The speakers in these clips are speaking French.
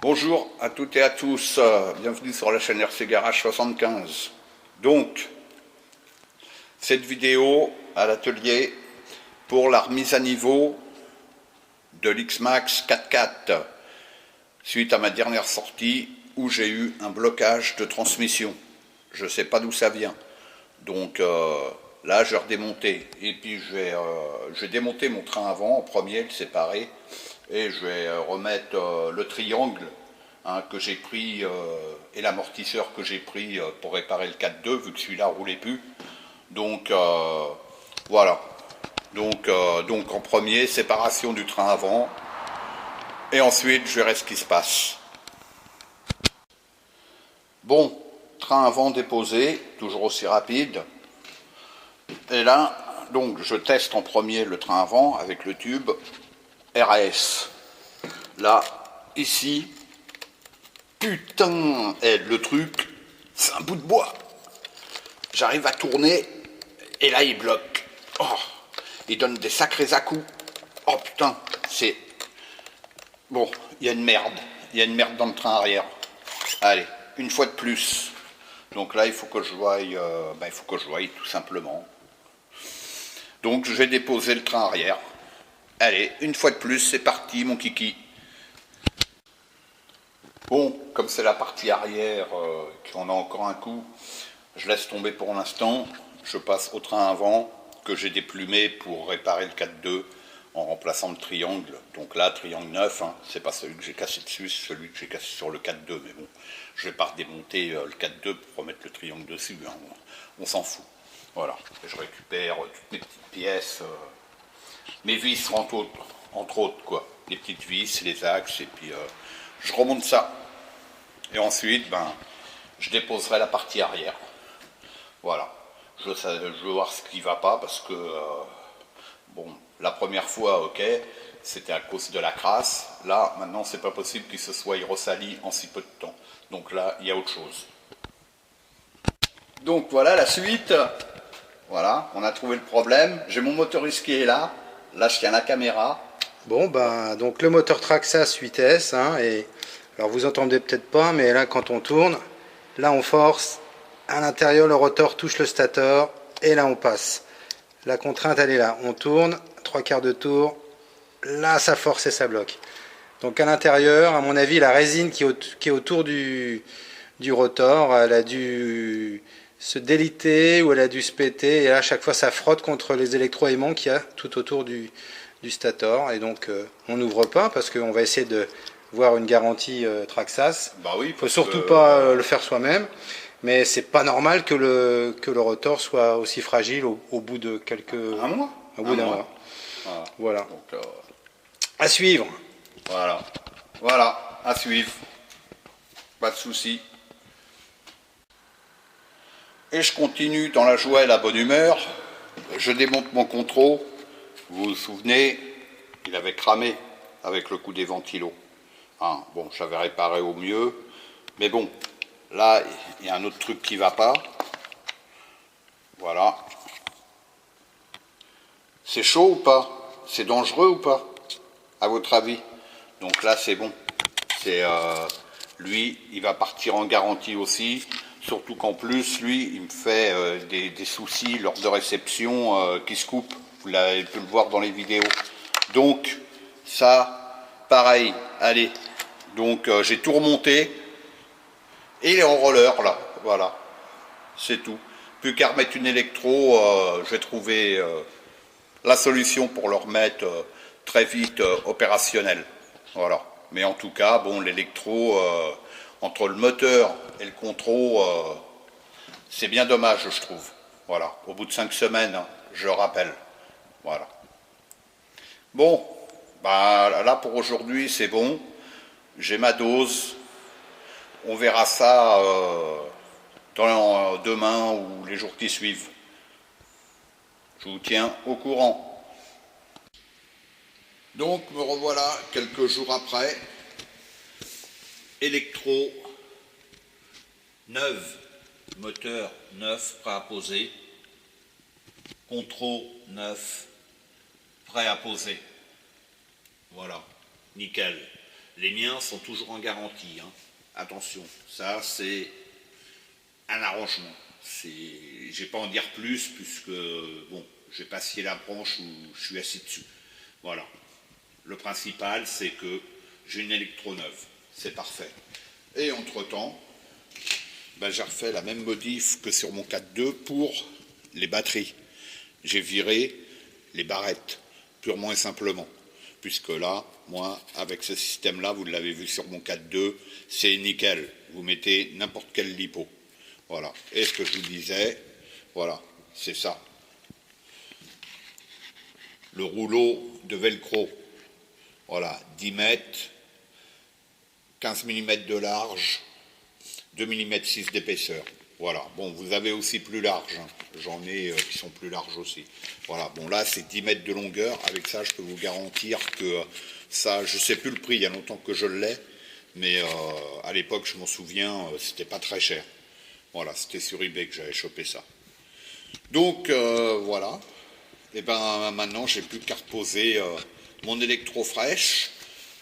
Bonjour à toutes et à tous, bienvenue sur la chaîne RC Garage 75. Donc, cette vidéo à l'atelier pour la remise à niveau de l'X-Max 4x4 suite à ma dernière sortie où j'ai eu un blocage de transmission. Je ne sais pas d'où ça vient. Donc là, je vais redémonter. Et puis je vais démonter mon train avant en premier, le séparer. Et je vais remettre le triangle que j'ai pris et l'amortisseur que j'ai pris pour réparer le 4.2 vu que celui-là ne roulait plus. Donc voilà. Donc en premier, séparation du train avant. Et ensuite, je verrai ce qui se passe. Bon, train avant déposé, toujours aussi rapide. Et là, donc je teste en premier le train avant avec le tube RAS. Là, ici, putain, le truc, c'est un bout de bois. J'arrive à tourner et là il bloque. Oh, il donne des sacrés à-coups. Oh putain, c'est... Bon, il y a une merde. Il y a une merde dans le train arrière. Allez, une fois de plus. Donc là, il faut que je voie, tout simplement. Donc je vais déposer le train arrière. Allez, une fois de plus, c'est parti mon kiki. Bon, comme c'est la partie arrière qui en a encore un coup, je laisse tomber pour l'instant. Je passe au train avant que j'ai déplumé pour réparer le 4.2 en remplaçant le triangle. Donc là, triangle 9, c'est pas celui que j'ai cassé dessus, c'est celui que j'ai cassé sur le 4.2. Mais bon, je vais pas redémonter le 4.2 pour remettre le triangle dessus, on s'en fout. Voilà, et je récupère toutes mes petites pièces, mes vis entre autres quoi. Les petites vis, les axes, et puis je remonte ça. Et ensuite, je déposerai la partie arrière. Voilà. Je veux voir ce qui ne va pas parce que, bon, la première fois, ok, c'était à cause de la crasse. Là, maintenant, c'est pas possible qu'il se soit ressali en si peu de temps. Donc là, il y a autre chose. Donc voilà la suite. Voilà, on a trouvé le problème. J'ai mon motoriste qui est là. Là, je tiens la caméra. Bon, donc le moteur Traxxas 8S, et alors vous entendez peut-être pas, mais là quand on tourne, là on force, à l'intérieur le rotor touche le stator, et là on passe. La contrainte elle est là, on tourne, 3/4 de tour, là ça force et ça bloque. Donc à l'intérieur, à mon avis, la résine qui est autour du rotor, elle a dû se déliter ou elle a dû se péter, et là à chaque fois ça frotte contre les électroaimants qu'il y a tout autour du stator, et donc on n'ouvre pas parce qu'on va essayer de voir une garantie Traxxas. Bah oui, faut surtout pas le faire soi-même, mais c'est pas normal que le rotor soit aussi fragile au bout de quelques... Un mois. Au bout d'un mois. Voilà. Donc, à suivre. Voilà, à suivre. Pas de souci. Et je continue dans la joie et la bonne humeur. Je démonte mon contrôle. Vous vous souvenez, il avait cramé avec le coup des ventilos. Bon, j'avais réparé au mieux. Mais bon, là, il y a un autre truc qui ne va pas. Voilà. C'est chaud ou pas? C'est dangereux ou pas? À votre avis? Donc là, c'est bon. Lui, il va partir en garantie aussi. Surtout qu'en plus, lui, il me fait des soucis lors de réception qui se coupent. Vous avez pu le voir dans les vidéos. Donc, ça, pareil. Allez. Donc, j'ai tout remonté. Et il est en roller, là. Voilà. C'est tout. Plus qu'à remettre une électro, je vais trouver la solution pour le remettre très vite opérationnel. Voilà. Mais en tout cas, bon, l'électro, entre le moteur et le contrôle, c'est bien dommage, je trouve. Voilà. Au bout de 5 semaines, je rappelle. Voilà. Bon, là pour aujourd'hui, c'est bon. J'ai ma dose. On verra ça demain ou les jours qui suivent. Je vous tiens au courant. Donc me revoilà quelques jours après. Électro neuve, moteur neuf, prêt à poser. Contrôle neuf, prêt à poser. Voilà, nickel. Les miens sont toujours en garantie, hein. Attention, ça c'est un arrangement. Je vais pas en dire plus puisque, bon, je vais pas scier la branche où je suis assis dessus. Voilà. Le principal, c'est que j'ai une électro neuve. C'est parfait. Et entre-temps, ben, j'ai refait la même modif que sur mon 4.2 pour les batteries. J'ai viré les barrettes, purement et simplement. Puisque là, moi, avec ce système-là, vous l'avez vu sur mon 4.2, c'est nickel. Vous mettez n'importe quel lipo. Voilà. Et ce que je vous disais, voilà, c'est ça. Le rouleau de velcro. Voilà, 10 mètres, 15 mm de large, 2 mm 6 d'épaisseur. Voilà, bon, vous avez aussi plus large, hein. J'en ai qui sont plus larges aussi. Voilà, bon là c'est 10 mètres de longueur, avec ça je peux vous garantir que ça, je sais plus le prix, il y a longtemps que je l'ai, mais à l'époque je m'en souviens, c'était pas très cher. Voilà, c'était sur eBay que j'avais chopé ça. Donc voilà, et ben maintenant j'ai plus qu'à reposer mon électro fraîche.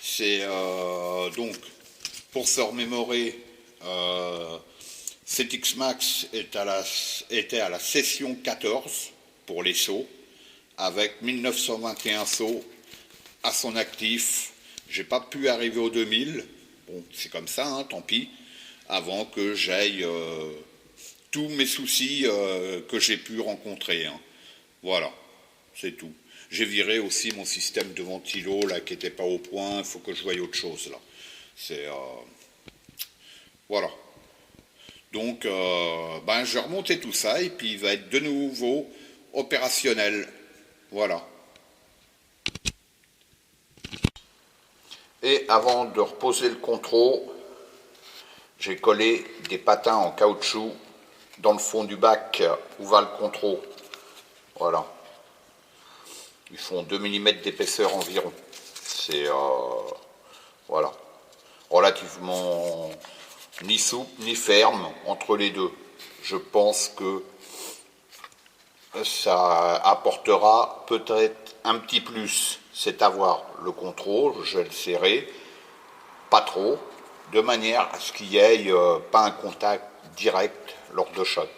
C'est donc pour se remémorer, CTX Max était à la session 14 pour les sauts, avec 1921 sauts à son actif. J'ai pas pu arriver aux 2000, bon c'est comme ça, hein, tant pis, avant que j'aille tous mes soucis que j'ai pu rencontrer, hein. Voilà, c'est tout. J'ai viré aussi mon système de ventilo là qui n'était pas au point, il faut que je voie autre chose là. C'est voilà. Donc ben, je vais remonter tout ça et puis il va être de nouveau opérationnel. Voilà. Et avant de reposer le contrôle, j'ai collé des patins en caoutchouc dans le fond du bac où va le contrôle. Voilà. Ils font 2 mm d'épaisseur environ. C'est voilà, relativement ni souple ni ferme entre les deux. Je pense que ça apportera peut-être un petit plus, c'est à voir. Le contrôle, je vais le serrer, pas trop, de manière à ce qu'il n'y ait pas un contact direct lors de choc.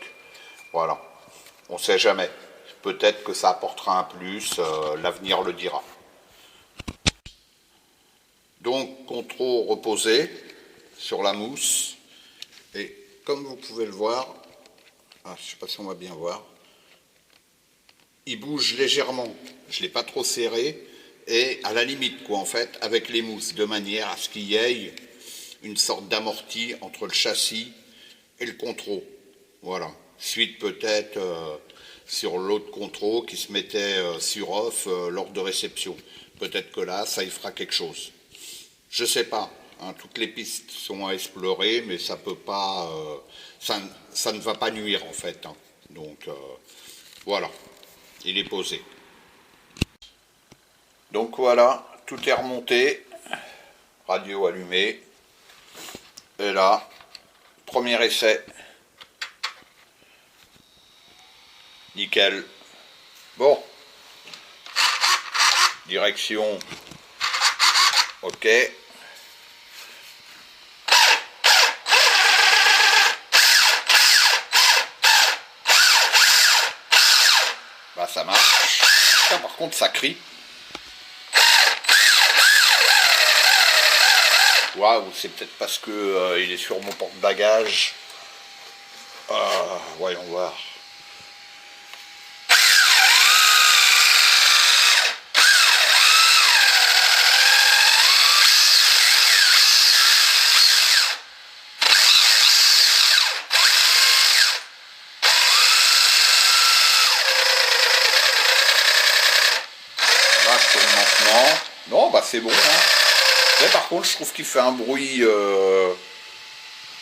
Voilà, on ne sait jamais. Peut-être que ça apportera un plus, l'avenir le dira. Donc, contrôle reposé sur la mousse. Et comme vous pouvez le voir, je ne sais pas si on va bien voir, il bouge légèrement. Je ne l'ai pas trop serré. Et à la limite, quoi, en fait, avec les mousses, de manière à ce qu'il y ait une sorte d'amorti entre le châssis et le contrôle. Voilà. Suite peut-être sur l'autre contrôle qui se mettait sur off lors de réception. Peut-être que là, ça y fera quelque chose. Je sais pas. Hein, toutes les pistes sont à explorer, mais ça peut pas, ça ne va pas nuire en fait. Hein. Donc voilà, il est posé. Donc voilà, tout est remonté, radio allumée. Et là, premier essai. Nickel. Bon. Direction. Ok. Bah ça marche. Ça, par contre ça crie. Waouh, c'est peut-être parce que il est sur mon porte-bagages. Voyons voir. Non, bah c'est bon. Hein. Mais par contre, je trouve qu'il fait un bruit bizarre.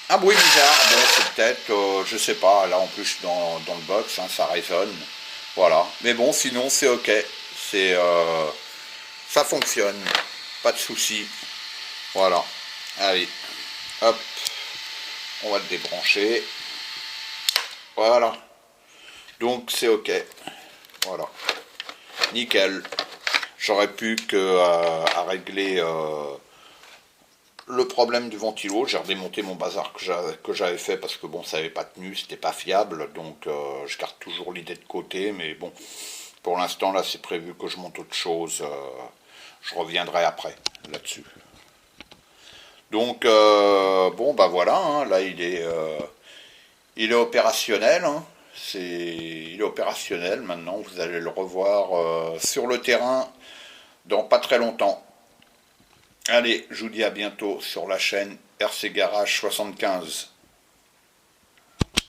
Bon, c'est peut-être, je sais pas. Là, en plus, je suis dans le box, hein, ça résonne. Voilà. Mais bon, sinon, c'est ok. C'est, ça fonctionne. Pas de souci. Voilà. Allez. Hop. On va le débrancher. Voilà. Donc, c'est ok. Voilà. Nickel. J'aurais pu que à régler le problème du ventilo, j'ai redémonté mon bazar que j'avais fait parce que bon, ça n'avait pas tenu, c'était pas fiable, donc je garde toujours l'idée de côté, mais bon, pour l'instant là c'est prévu que je monte autre chose, je reviendrai après là-dessus. Donc bon bah voilà, hein, là il est opérationnel, hein, il est opérationnel maintenant, vous allez le revoir sur le terrain dans pas très longtemps. Allez, je vous dis à bientôt sur la chaîne RC Garage 75.